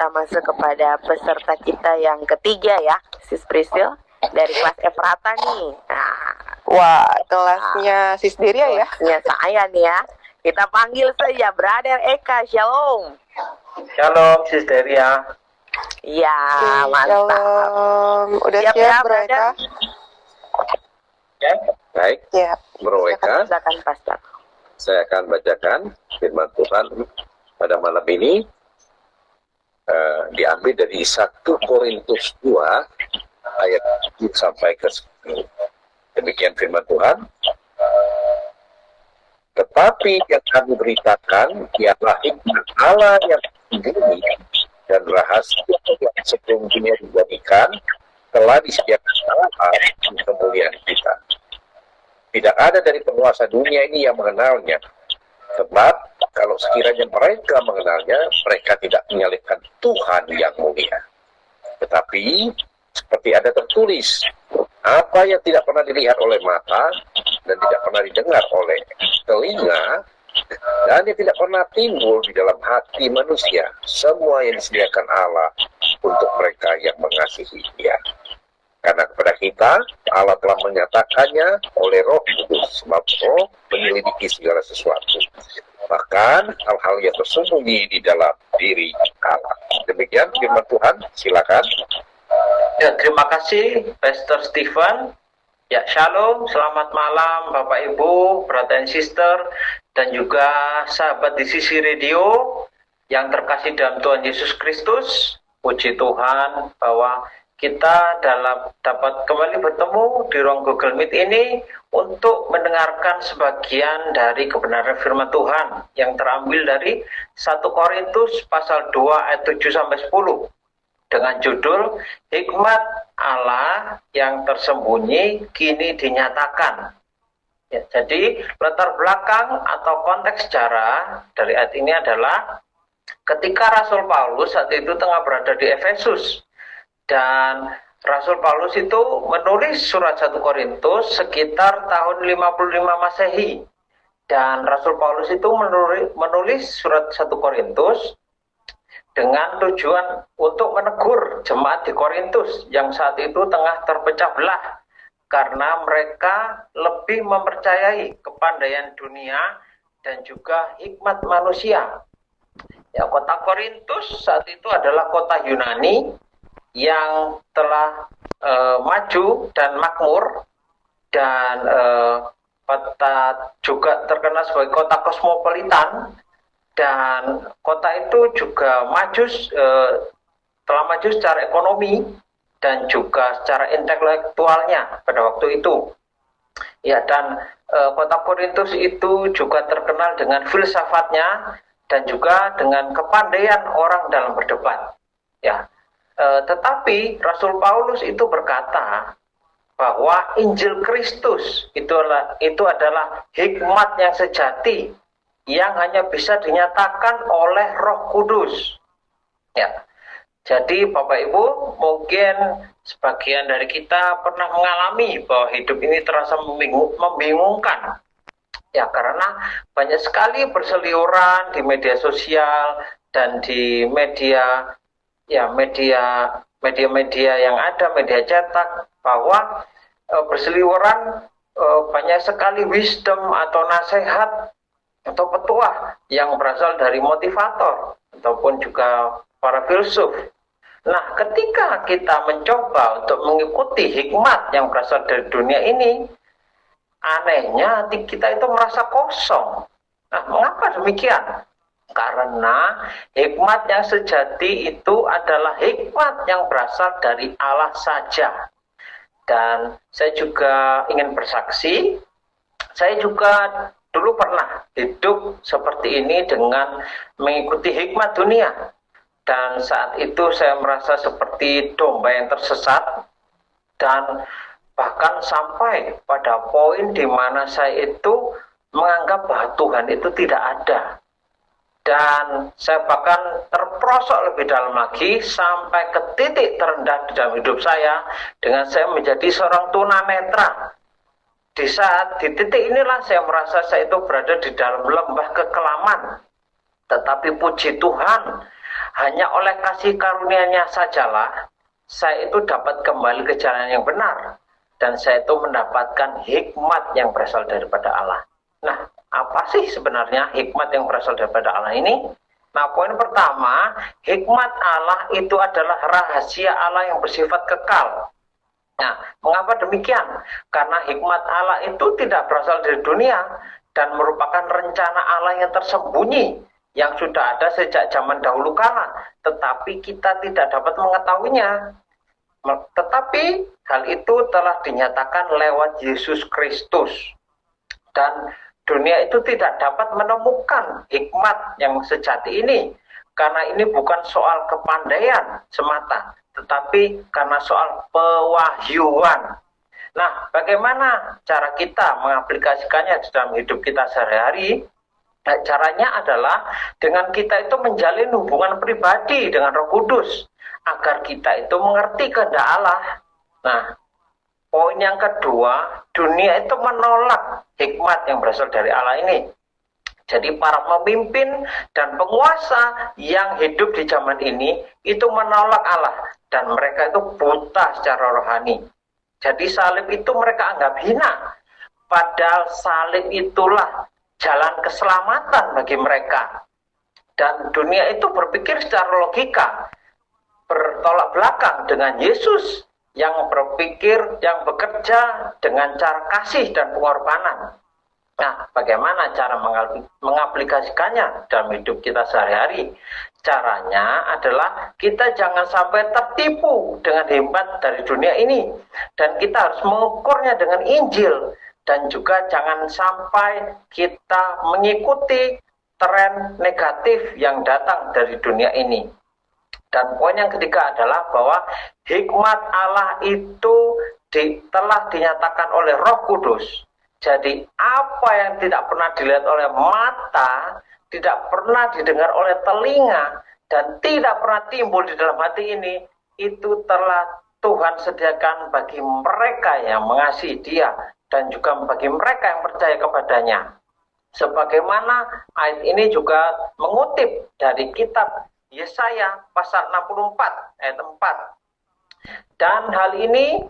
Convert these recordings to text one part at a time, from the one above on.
kita masuk kepada peserta kita yang ketiga ya, Sis Priscil dari kelas Efrata nih. Nah, wah, kelasnya Sis Deria ya? kelasnya saya nih ya. Kita panggil saja Brother Eka. Shalom. Shalom, Sis Deria. Iya, mantap. Shalom. Udah Siap siap, ya, Bro Brother? Eka? Ya, baik, Siap. Bro Eka. Silakan, Pastor. Saya akan bacakan firman Tuhan pada malam ini. Diambil dari 1 Korintus 2 ayat 7 sampai ke 10. Demikian firman Tuhan. Tetapi yang kami beritakan ialah hikmat Allah yang sendiri dan rahasia yang sebelum dunia dijadikan telah disediakan Allah untuk kemuliaan kita. Tidak ada dari penguasa dunia ini yang mengenalnya. Sebab kalau sekiranya mereka mengenalnya, mereka tidak menyalibkan Tuhan yang mulia. Tetapi seperti ada tertulis, apa yang tidak pernah dilihat oleh mata dan tidak pernah didengar oleh telinga dan yang tidak pernah timbul di dalam hati manusia, semua yang disediakan Allah untuk mereka yang mengasihi Dia. Karena kepada kita, Allah telah menyatakannya oleh Roh Kudus, sebab Roh menyelidiki segala sesuatu. Bahkan hal-hal yang tersembunyi di dalam diri Allah. Demikian firman Tuhan, silakan. Ya, terima kasih Pastor Stephen. Ya, shalom, selamat malam Bapak Ibu, brother and sister, dan juga sahabat di sisi radio yang terkasih dalam Tuhan Yesus Kristus. Puji Tuhan bahwa kita dapat kembali bertemu di ruang Google Meet ini untuk mendengarkan sebagian dari kebenaran firman Tuhan yang terambil dari 1 Korintus pasal 2 ayat 7 sampai 10 dengan judul Hikmat Allah yang tersembunyi kini dinyatakan. Ya, jadi latar belakang atau konteks sejarah dari ayat ini adalah ketika Rasul Paulus saat itu tengah berada di Efesus. Dan Rasul Paulus itu menulis surat 1 Korintus sekitar tahun 55 Masehi. Dan Rasul Paulus itu menulis surat 1 Korintus dengan tujuan untuk menegur jemaat di Korintus yang saat itu tengah terpecah belah karena mereka lebih mempercayai kepandaian dunia dan juga hikmat manusia. Ya, kota Korintus saat itu adalah kota Yunani yang telah maju dan makmur dan kota juga terkenal sebagai kota kosmopolitan, dan kota itu juga telah maju secara ekonomi dan juga secara intelektualnya pada waktu itu. Ya, dan kota Korintus itu juga terkenal dengan filsafatnya dan juga dengan kepandaian orang dalam berdebat. Ya. Tetapi Rasul Paulus itu berkata bahwa Injil Kristus itu adalah hikmat yang sejati yang hanya bisa dinyatakan oleh Roh Kudus. Ya. Jadi Bapak Ibu, mungkin sebagian dari kita pernah mengalami bahwa hidup ini terasa membingungkan. Ya, karena banyak sekali berseliweran di media sosial dan di media yang ada, media cetak, bahwa berseliweran banyak sekali wisdom atau nasihat atau petuah yang berasal dari motivator ataupun juga para filsuf. Nah, ketika kita mencoba untuk mengikuti hikmat yang berasal dari dunia ini, anehnya hati kita itu merasa kosong. Nah, mengapa demikian? Karena hikmat yang sejati itu adalah hikmat yang berasal dari Allah saja. Dan saya juga ingin bersaksi, saya juga dulu pernah hidup seperti ini dengan mengikuti hikmat dunia. Dan saat itu saya merasa seperti domba yang tersesat, dan bahkan sampai pada poin di mana saya itu menganggap bahwa Tuhan itu tidak ada. Dan saya bahkan terperosok lebih dalam lagi sampai ke titik terendah di dalam hidup saya dengan saya menjadi seorang tunanetra. Di titik inilah saya merasa saya itu berada di dalam lembah kekelaman. Tetapi puji Tuhan, Hanya oleh kasih karunia-Nya sajalah saya itu dapat kembali ke jalan yang benar, dan saya itu mendapatkan hikmat yang berasal daripada Allah. Nah, apa sih sebenarnya hikmat yang berasal daripada Allah ini? Nah, poin pertama, hikmat Allah itu adalah rahasia Allah yang bersifat kekal. Nah, mengapa demikian? Karena hikmat Allah itu tidak berasal dari dunia dan merupakan rencana Allah yang tersembunyi yang sudah ada sejak zaman dahulu kala, tetapi kita tidak dapat mengetahuinya. Tetapi hal itu telah dinyatakan lewat Yesus Kristus. Dan dunia itu tidak dapat menemukan hikmat yang sejati ini, karena ini bukan soal kepandaian semata, tetapi karena soal pewahyuan. Nah, bagaimana cara kita mengaplikasikannya di dalam hidup kita sehari-hari? Nah, caranya adalah dengan kita itu menjalin hubungan pribadi dengan Roh Kudus, agar kita itu mengerti kehendak Allah. Nah, poin yang kedua, dunia itu menolak hikmat yang berasal dari Allah ini. Jadi para pemimpin dan penguasa yang hidup di zaman ini itu menolak Allah, dan mereka itu buta secara rohani. Jadi salib itu mereka anggap hina, padahal salib itulah jalan keselamatan bagi mereka. Dan dunia itu berpikir secara logika, bertolak belakang dengan Yesus yang berpikir, yang bekerja dengan cara kasih dan pengorbanan. Nah, bagaimana cara mengaplikasikannya dalam hidup kita sehari-hari? Caranya adalah kita jangan sampai tertipu dengan hikmat dari dunia ini, dan kita harus mengukurnya dengan Injil. Dan juga jangan sampai kita mengikuti tren negatif yang datang dari dunia ini. Dan poin yang ketiga adalah bahwa hikmat Allah itu telah dinyatakan oleh Roh Kudus. Jadi apa yang tidak pernah dilihat oleh mata, tidak pernah didengar oleh telinga, dan tidak pernah timbul di dalam hati ini, itu telah Tuhan sediakan bagi mereka yang mengasihi Dia, dan juga bagi mereka yang percaya kepadanya. Sebagaimana ayat ini juga mengutip dari kitab Yesaya pasal 64 ayat 4. Dan hal ini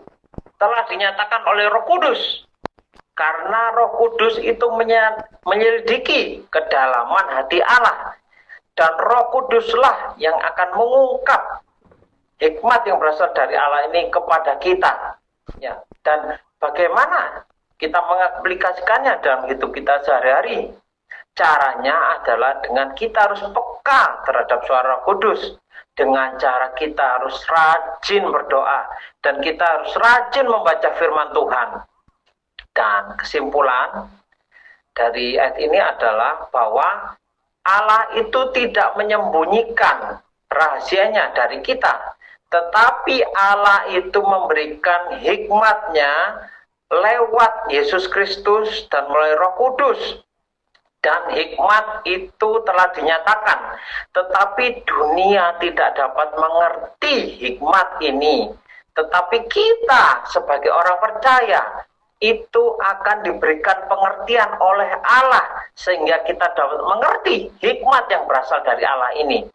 telah dinyatakan oleh Roh Kudus, karena Roh Kudus itu menyelidiki kedalaman hati Allah, dan Roh Kuduslah yang akan mengungkap hikmat yang berasal dari Allah ini kepada kita. Ya, dan bagaimana kita mengaplikasikannya dalam hidup kita sehari-hari? Caranya adalah dengan kita harus peka terhadap suara Roh Kudus, dengan cara kita harus rajin berdoa, dan kita harus rajin membaca firman Tuhan. Dan kesimpulan dari ayat ini adalah bahwa Allah itu tidak menyembunyikan rahasianya dari kita, tetapi Allah itu memberikan hikmatnya lewat Yesus Kristus dan melalui Roh Kudus. Dan hikmat itu telah dinyatakan, tetapi dunia tidak dapat mengerti hikmat ini. Tetapi kita sebagai orang percaya itu akan diberikan pengertian oleh Allah, sehingga kita dapat mengerti hikmat yang berasal dari Allah ini.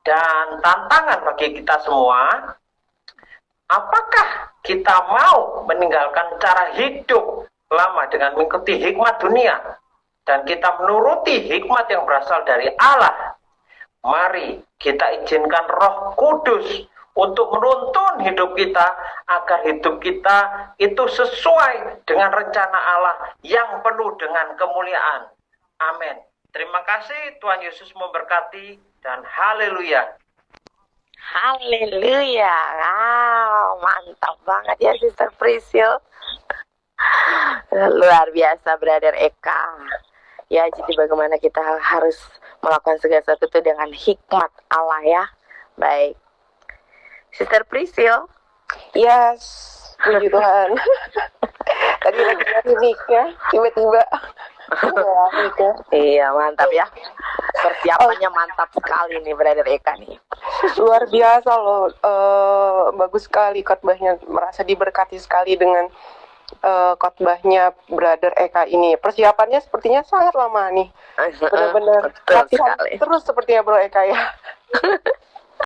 Dan tantangan bagi kita semua, apakah kita mau meninggalkan cara hidup lama dengan mengikuti hikmat dunia, dan kita menuruti hikmat yang berasal dari Allah? Mari kita izinkan Roh Kudus untuk menuntun hidup kita, agar hidup kita itu sesuai dengan rencana Allah yang penuh dengan kemuliaan. Amin. Terima kasih, Tuhan Yesus memberkati, dan haleluya. Haleluya. Wow, mantap banget ya Sister Priscil. Luar biasa Brother Eka. Ya, jadi bagaimana kita harus melakukan segala sesuatu itu dengan hikmat Allah ya. Baik. Sister Priscil. Yes, puji Tuhan. Tadi lagi nyari mic-nya, tiba-tiba. Iya, mantap ya. Persiapannya mantap sekali nih Brother Eka nih. Luar biasa loh. Bagus sekali khotbahnya. Merasa diberkati sekali dengan khotbahnya Brother Eka ini. Persiapannya sepertinya sangat lama nih. Benar-benar latihan terus sepertinya Bro Eka ya.